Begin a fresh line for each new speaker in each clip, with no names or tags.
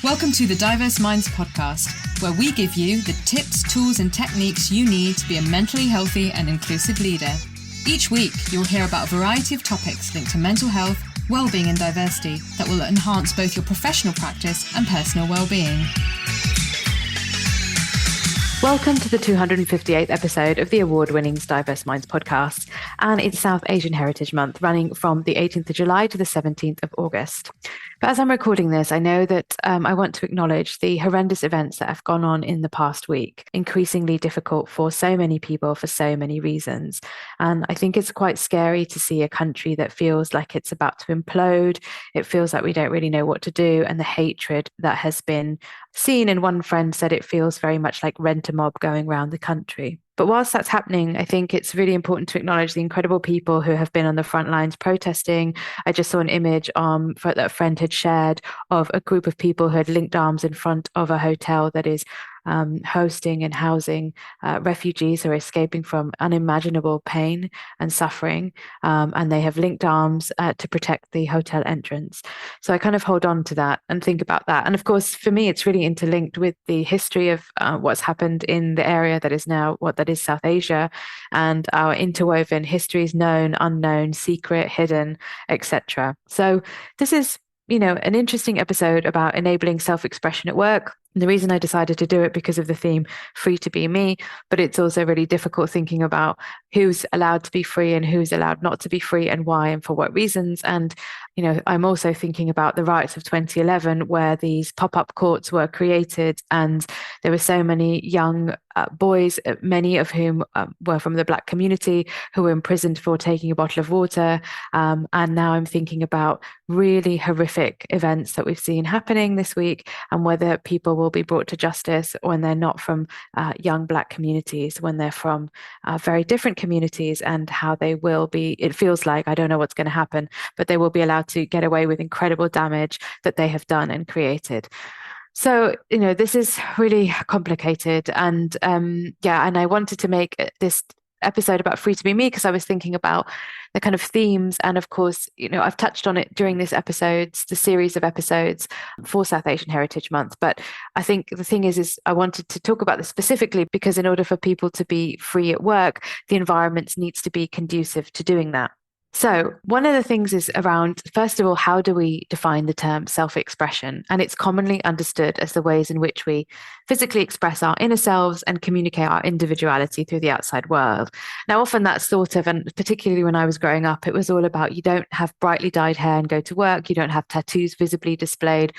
Welcome to the Diverse Minds podcast, where we give you the tips, tools, and techniques you need to be a mentally healthy and inclusive leader. Each week, you'll hear about a variety of topics linked to mental health, well-being, and diversity that will enhance both your professional practice and personal well-being. Welcome to the 258th episode of the award-winning Diverse Minds podcast, and it's South Asian Heritage Month, running from the 18th of July to the 17th of August. But as I'm recording this, I know that I want to acknowledge the horrendous events that have gone on in the past week, increasingly difficult for so many people for so many reasons. And I think it's quite scary to see a country that feels like it's about to implode. It feels like we don't really know what to do, and the hatred that has been seen. And one friend said it feels very much like rent-a-mob going around the country. But whilst that's happening, I think it's really important to acknowledge the incredible people who have been on the front lines protesting. I just saw an image that a friend had shared of a group of people who had linked arms in front of a hotel that is hosting and housing refugees who are escaping from unimaginable pain and suffering. And they have linked arms to protect the hotel entrance. So I kind of hold on to that and think about that. And of course, for me, it's really interlinked with the history of what's happened in the area that is now what that is South Asia, and our interwoven histories, known, unknown, secret, hidden, etc. So this is, an interesting episode about enabling self-expression at work. And the reason I decided to do it because of the theme free to be me, but it's also really difficult thinking about who's allowed to be free and who's allowed not to be free and why and for what reasons. And, I'm also thinking about the riots of 2011, where these pop-up courts were created, and there were so many young boys, many of whom were from the Black community, who were imprisoned for taking a bottle of water. And now I'm thinking about really horrific events that we've seen happening this week, and whether people will be brought to justice when they're not from young Black communities, when they're from very different communities, and how they will be, it feels like, I don't know what's going to happen, but they will be allowed to get away with incredible damage that they have done and created. So, this is really complicated. And and I wanted to make this episode about free to be me because I was thinking about the kind of themes. And of course, I've touched on it during the series of episodes for South Asian Heritage Month. But I think the thing is I wanted to talk about this specifically because in order for people to be free at work, the environment needs to be conducive to doing that. So one of the things is around, first of all, how do we define the term self-expression? And it's commonly understood as the ways in which we physically express our inner selves and communicate our individuality through the outside world. Now, often that's thought of, and particularly when I was growing up, it was all about you don't have brightly dyed hair and go to work. You don't have tattoos visibly displayed.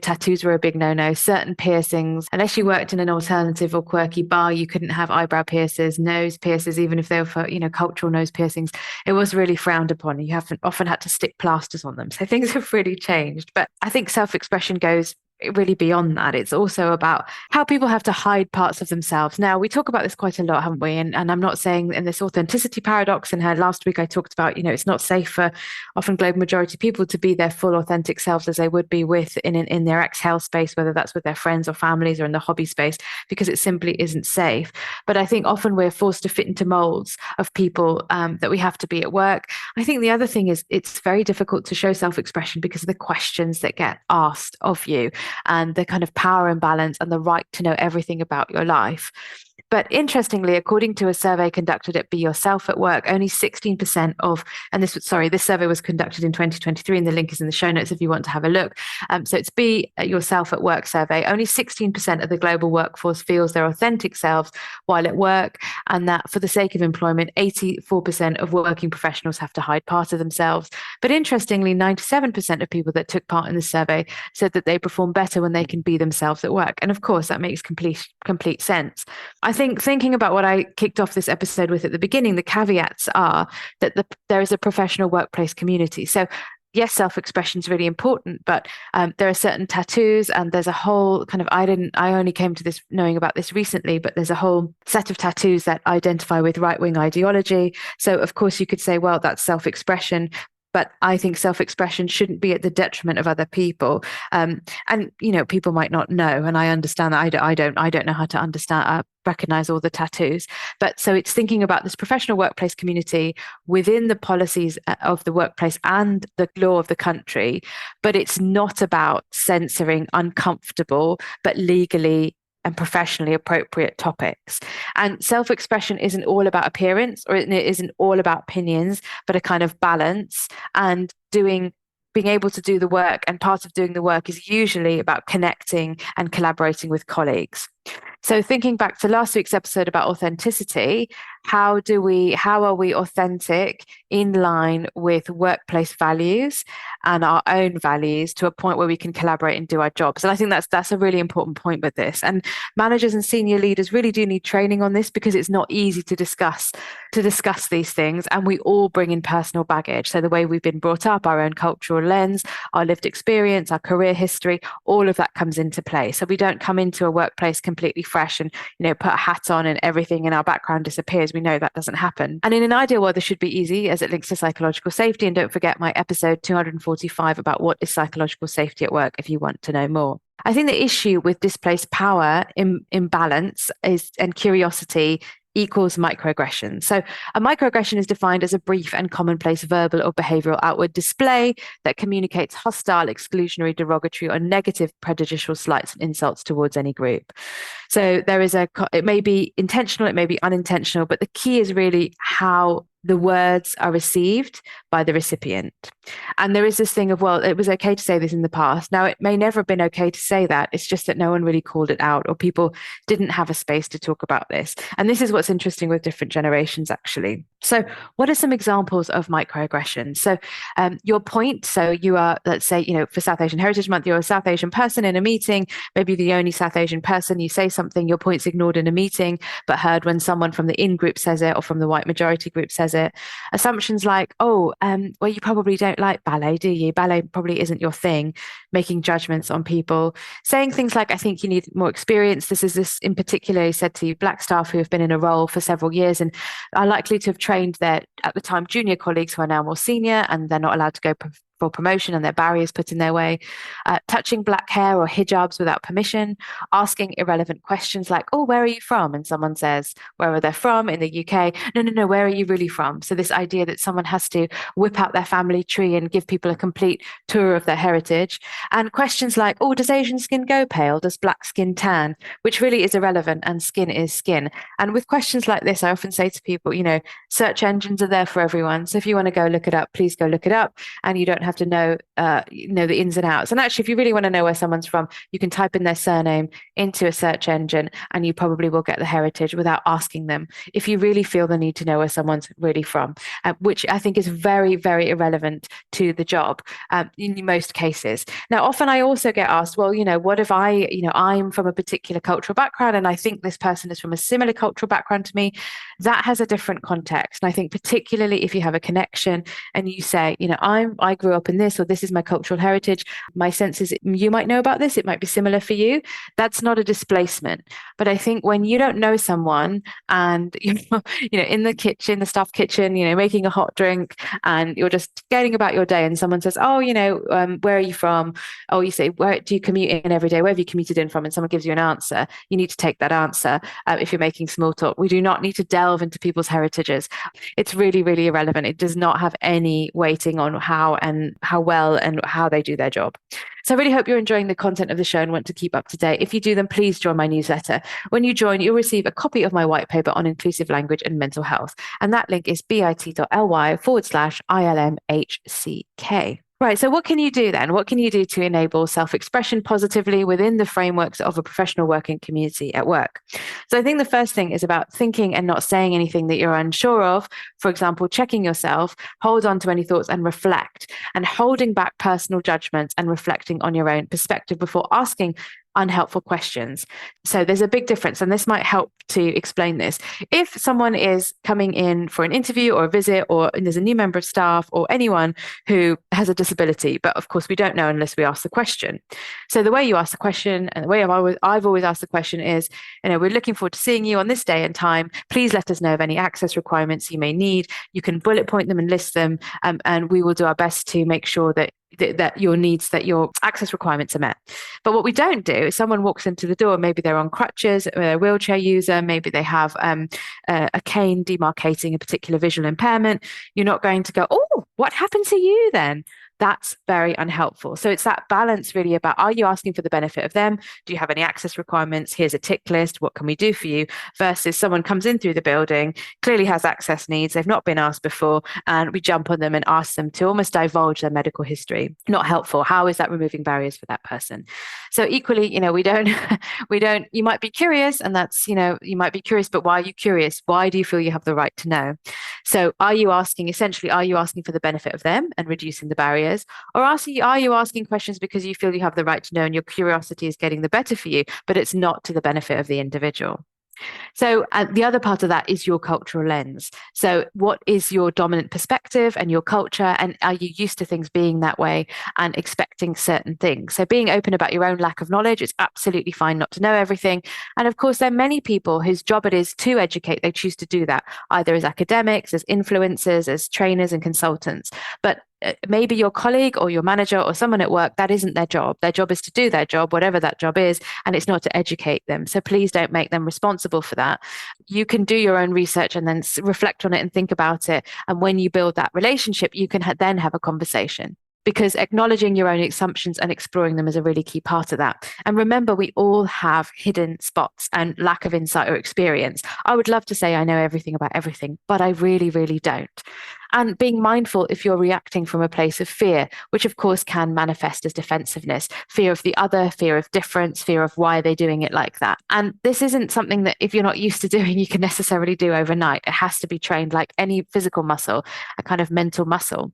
Tattoos were a big no-no. Certain piercings, unless you worked in an alternative or quirky bar, you couldn't have eyebrow piercers, nose piercers, even if they were for, cultural nose piercings. It was really frowned upon. You often had to stick plasters on them. So things have really changed. But I think self-expression goes really beyond that. It's also about how people have to hide parts of themselves. Now, we talk about this quite a lot, haven't we? And I'm not saying in this authenticity paradox, and last week I talked about, it's not safe for often global majority people to be their full authentic selves as they would be in their exhale space, whether that's with their friends or families or in the hobby space, because it simply isn't safe. But I think often we're forced to fit into molds of people that we have to be at work. I think the other thing is it's very difficult to show self-expression because of the questions that get asked of you, and the kind of power imbalance and the right to know everything about your life. But interestingly, according to a survey conducted at Be Yourself at Work, only 16% this survey was conducted in 2023, and the link is in the show notes if you want to have a look. So it's Be Yourself at Work survey. Only 16% of the global workforce feels their authentic selves while at work, and that for the sake of employment, 84% of working professionals have to hide part of themselves. But interestingly, 97% of people that took part in the survey said that they perform better when they can be themselves at work. And of course, that makes complete sense. I think thinking about what I kicked off this episode with at the beginning, the caveats are that there is a professional workplace community. So yes, self-expression is really important, but there are certain tattoos, and there's a whole kind of, I only came to this knowing about this recently, but there's a whole set of tattoos that identify with right-wing ideology. So of course you could say, well, that's self-expression. But I think self-expression shouldn't be at the detriment of other people. And people might not know, and I understand that. I don't know how to understand, recognize all the tattoos. But so it's thinking about this professional workplace community within the policies of the workplace and the law of the country. But it's not about censoring uncomfortable but legally and professionally appropriate topics. And self-expression isn't all about appearance, or it isn't all about opinions, but a kind of balance and being able to do the work. And part of doing the work is usually about connecting and collaborating with colleagues. So thinking back to last week's episode about authenticity, how are we authentic in line with workplace values and our own values to a point where we can collaborate and do our jobs? And I think that's a really important point with this. And managers and senior leaders really do need training on this, because it's not easy to discuss these things. And we all bring in personal baggage. So the way we've been brought up, our own cultural lens, our lived experience, our career history, all of that comes into play. So we don't come into a workplace completely fresh and put a hat on and everything in our background disappears. We know that doesn't happen. And in an ideal world, this should be easy, as it links to psychological safety. And don't forget my episode 245 about what is psychological safety at work if you want to know more. I think the issue with displaced power imbalance and curiosity equals microaggression. So a microaggression is defined as a brief and commonplace verbal or behavioral outward display that communicates hostile, exclusionary, derogatory, or negative prejudicial slights and insults towards any group. So it may be intentional, it may be unintentional, but the key is really how the words are received by the recipient. And there is this thing of, well, it was okay to say this in the past. Now, it may never have been okay to say that. It's just that no one really called it out, or people didn't have a space to talk about this. And this is what's interesting with different generations, actually. So what are some examples of microaggression? So your point, so you are, let's say, for South Asian Heritage Month, you're a South Asian person in a meeting, maybe the only South Asian person, you say something, your point's ignored in a meeting, but heard when someone from the in group says it, or from the white majority group says it. Assumptions like, well, you probably don't like ballet, do you? Ballet probably isn't your thing. Making judgments on people. Saying things like, I think you need more experience. This in particular said to Black staff who have been in a role for several years and are likely to have trained their, at the time, junior colleagues who are now more senior, and they're not allowed to go for promotion, and their barriers put in their way. Touching black hair or hijabs without permission, asking irrelevant questions like, oh, where are you from? And someone says, where are they from? In the UK. No, where are you really from? So this idea that someone has to whip out their family tree and give people a complete tour of their heritage. And questions like, oh, does Asian skin go pale? Does black skin tan? Which really is irrelevant, and skin is skin. And with questions like this, I often say to people, search engines are there for everyone. So if you want to go look it up, please go look it up. And you don't have to know the ins and outs. And actually, if you really want to know where someone's from, you can type in their surname into a search engine, and you probably will get the heritage without asking them, if you really feel the need to know where someone's really from, which I think is very, very irrelevant to the job in most cases. Now, often I also get asked, well, what if I'm from a particular cultural background, and I think this person is from a similar cultural background to me? That has a different context. And I think particularly if you have a connection and you say, I grew up in this, or this is my cultural heritage, my sense is you might know about this, it might be similar for you. That's not a displacement. But I think when you don't know someone and in the kitchen, the staff kitchen, making a hot drink, and you're just getting about your day, and someone says, oh, where are you from? Oh, you say, where do you commute in every day? Where have you commuted in from? And someone gives you an answer. You need to take that answer if you're making small talk. We do not need to delve into people's heritages. It's really, really irrelevant. It does not have any weighting on how well and how they do their job. So I really hope you're enjoying the content of the show and want to keep up to date. If you do, then please join my newsletter. When you join, you'll receive a copy of my white paper on inclusive language and mental health. And that link is bit.ly/ILMHCK. Right. So what can you do then? What can you do to enable self-expression positively within the frameworks of a professional working community at work? So I think the first thing is about thinking and not saying anything that you're unsure of. For example, checking yourself, hold on to any thoughts and reflect, and holding back personal judgments and reflecting on your own perspective before asking unhelpful questions. So there's a big difference, and this might help to explain this. If someone is coming in for an interview or a visit, or there's a new member of staff or anyone who has a disability, but of course we don't know unless we ask the question. So the way you ask the question, and the way I've always asked the question is, we're looking forward to seeing you on this day and time. Please let us know of any access requirements you may need. You can bullet point them and list them, and we will do our best to make sure that your needs, that your access requirements are met. But what we don't do is someone walks into the door, maybe they're on crutches, they're a wheelchair user, maybe they have a cane demarcating a particular visual impairment. You're not going to go, oh, what happened to you then? That's very unhelpful. So it's that balance really about, are you asking for the benefit of them? Do you have any access requirements? Here's a tick list. What can we do for you? Versus someone comes in through the building, clearly has access needs. They've not been asked before. And we jump on them and ask them to almost divulge their medical history. Not helpful. How is that removing barriers for that person? So equally, we don't, you might be curious, and that's, you might be curious, but why are you curious? Why do you feel you have the right to know? So are you asking for the benefit of them and reducing the barriers? Or are you asking questions because you feel you have the right to know and your curiosity is getting the better for you, but it's not to the benefit of the individual? So the other part of that is your cultural lens. So what is your dominant perspective and your culture? And are you used to things being that way and expecting certain things? So being open about your own lack of knowledge, it's absolutely fine not to know everything. And of course, there are many people whose job it is to educate. They choose to do that, either as academics, as influencers, as trainers and consultants. But maybe your colleague or your manager or someone at work, that isn't their job. Their job is to do their job, whatever that job is, and it's not to educate them. So please don't make them responsible for that. You can do your own research and then reflect on it and think about it. And when you build that relationship, you can then have a conversation. Because acknowledging your own assumptions and exploring them is a really key part of that. And remember, we all have hidden spots and lack of insight or experience. I would love to say I know everything about everything, but I really, really don't. And being mindful if you're reacting from a place of fear, which of course can manifest as defensiveness, fear of the other, fear of difference, fear of why are they doing it like that. And this isn't something that if you're not used to doing, you can necessarily do overnight. It has to be trained like any physical muscle, a kind of mental muscle.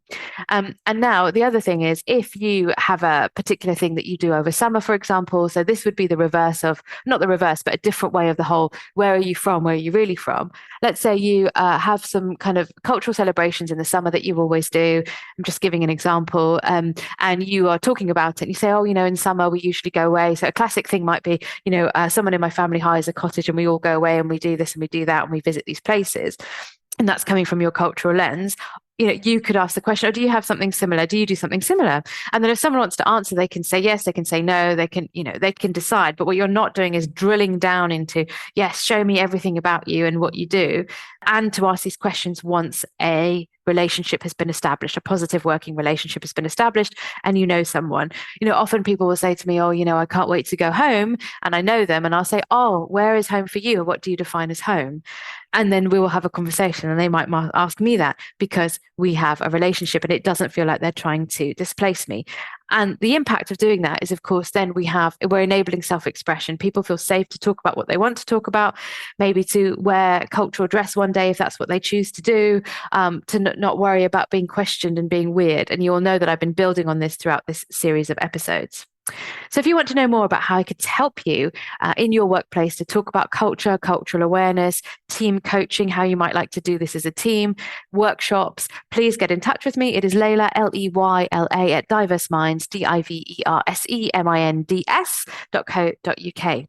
And now the other thing is, if you have a particular thing that you do over summer, for example, so this would be the reverse of, not the reverse, but a different way of the whole, where are you from? Where are you really from? Let's say you have some kind of cultural celebrations in the summer that you always do. I'm just giving an example. And you are talking about it and you say, oh, in summer we usually go away. So a classic thing might be, someone in my family hires a cottage and we all go away and we do this and we do that and we visit these places. And that's coming from your cultural lens. You could ask the question, oh, do you have something similar? Do you do something similar? And then if someone wants to answer, they can say yes, they can say no, they can decide. But what you're not doing is drilling down into, yes, show me everything about you and what you do. And to ask these questions once a relationship has been established, a positive working relationship has been established, and someone. Often people will say to me, oh, I can't wait to go home, and I know them, and I'll say, oh, where is home for you? What do you define as home? And then we will have a conversation and they might ask me that because we have a relationship and it doesn't feel like they're trying to displace me. And the impact of doing that is, of course, then we're enabling self-expression. People feel safe to talk about what they want to talk about, maybe to wear cultural dress one day if that's what they choose to do, to not worry about being questioned and being weird. And you all know that I've been building on this throughout this series of episodes. So if you want to know more about how I could help you in your workplace to talk about culture, cultural awareness, team coaching, how you might like to do this as a team, workshops, please get in touch with me. It is Layla, Leyla at Diverse Minds, diverseminds.co.uk.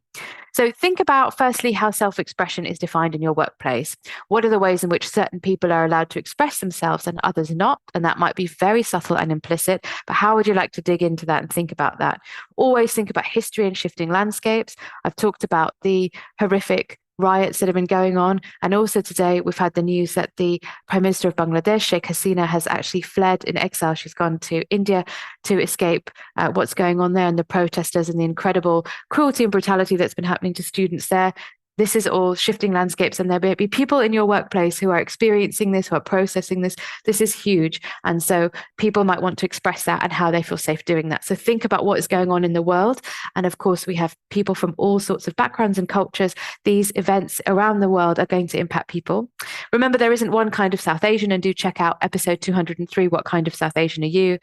So think about, firstly, how self-expression is defined in your workplace. What are the ways in which certain people are allowed to express themselves and others not? And that might be very subtle and implicit, but how would you like to dig into that and think about that? Always think about history and shifting landscapes. I've talked about the horrific riots that have been going on. And also today, we've had the news that the Prime Minister of Bangladesh, Sheikh Hasina, has actually fled in exile. She's gone to India to escape what's going on there and the protesters and the incredible cruelty and brutality that's been happening to students there. This is all shifting landscapes, and there may be people in your workplace who are experiencing this, who are processing this. This is huge. And so people might want to express that and how they feel safe doing that. So think about what is going on in the world. And of course, we have people from all sorts of backgrounds and cultures. These events around the world are going to impact people. Remember, there isn't one kind of South Asian, and do check out episode 203, What Kind of South Asian Are You?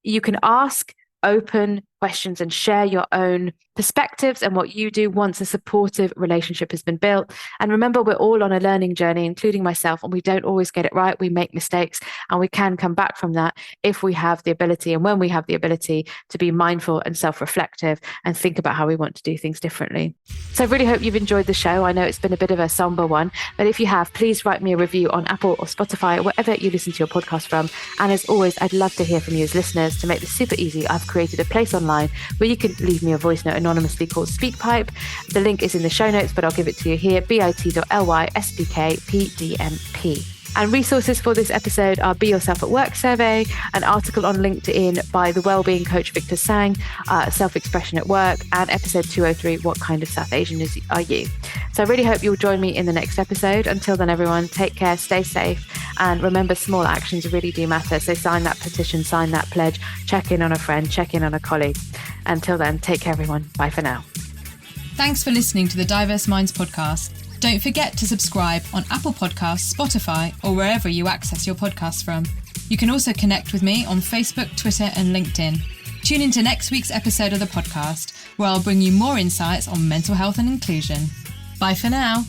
You can ask open, questions and share your own perspectives and what you do once a supportive relationship has been built. And remember, we're all on a learning journey, including myself, and we don't always get it right. We make mistakes, and we can come back from that if we have the ability, and when we have the ability, to be mindful and self-reflective and think about how we want to do things differently. So I really hope you've enjoyed the show. I know it's been a bit of a somber one, but if you have, please write me a review on Apple or Spotify, or wherever you listen to your podcast from. And as always, I'd love to hear from you as listeners. To make this super easy, I've created a place online where you can leave me a voice note anonymously called SpeakPipe. The link is in the show notes, but I'll give it to you here, bit.ly/SPKPDMP. And resources for this episode are Be Yourself at Work survey, an article on LinkedIn by the wellbeing coach Victor Sang, self-expression at work, and episode 203, What Kind of South Asian are you? So I really hope you'll join me in the next episode. Until then, everyone, take care, stay safe, and remember, small actions really do matter. So sign that petition, sign that pledge, check in on a friend, check in on a colleague. Until then, take care, everyone. Bye for now.
Thanks for listening to the Diverse Minds podcast. Don't forget to subscribe on Apple Podcasts, Spotify, or wherever you access your podcasts from. You can also connect with me on Facebook, Twitter, and LinkedIn. Tune into next week's episode of the podcast, where I'll bring you more insights on mental health and inclusion. Bye for now.